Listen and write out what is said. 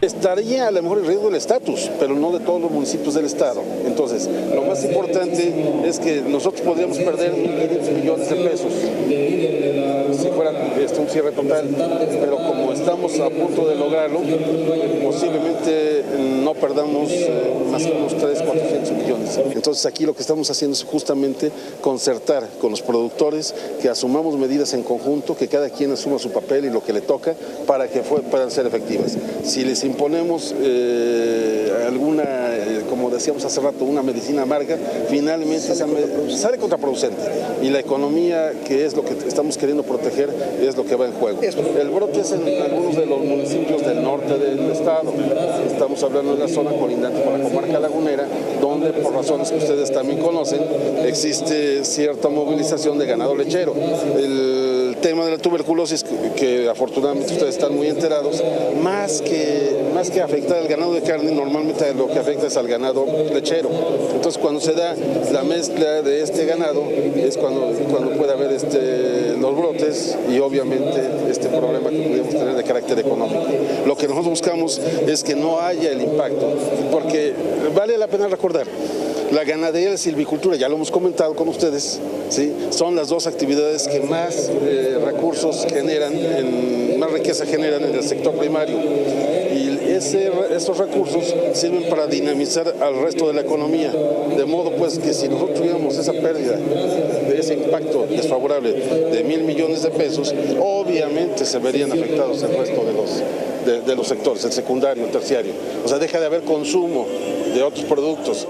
Estaría a lo mejor en riesgo del estatus, pero no de todos los municipios del estado. Entonces, lo más importante es que nosotros podríamos perder 1.500 millones de pesos si fuera un cierre total, pero como estamos a punto de lograrlo, posiblemente no perdamos más que unos 300-400 millones. Entonces aquí lo que estamos haciendo es justamente concertar con los productores, que asumamos medidas en conjunto, que cada quien asuma su papel y lo que le toca para que puedan ser efectivas. Si les imponemos alguna, como decíamos hace rato, una medicina amarga, finalmente sale contraproducente y la economía, que es lo que estamos queriendo proteger, es lo que va en juego. El brote es en algunos de los municipios del norte del estado. Estamos hablando de la zona colindante con la comarca lagunera, donde por razones que ustedes también conocen, existe cierta movilización de ganado lechero. El tema de la tuberculosis, que afortunadamente ustedes están muy enterados, más que afectar al ganado de carne, normalmente lo que afecta es al ganado lechero. Entonces, cuando se da la mezcla de este ganado, es cuando puede haber los brotes y obviamente este problema que podemos tener de carácter económico. Lo que nosotros buscamos es que no haya el impacto, porque vale la pena recordar, la ganadería y la silvicultura, ya lo hemos comentado con ustedes, ¿sí? Son las dos actividades que más recursos generan, más riqueza generan en el sector primario. Y esos recursos sirven para dinamizar al resto de la economía. De modo pues que si nosotros tuviéramos esa pérdida, de ese impacto desfavorable de 1.000 millones de pesos, obviamente se verían afectados el resto de los sectores, el secundario, el terciario. O sea, deja de haber consumo de otros productos.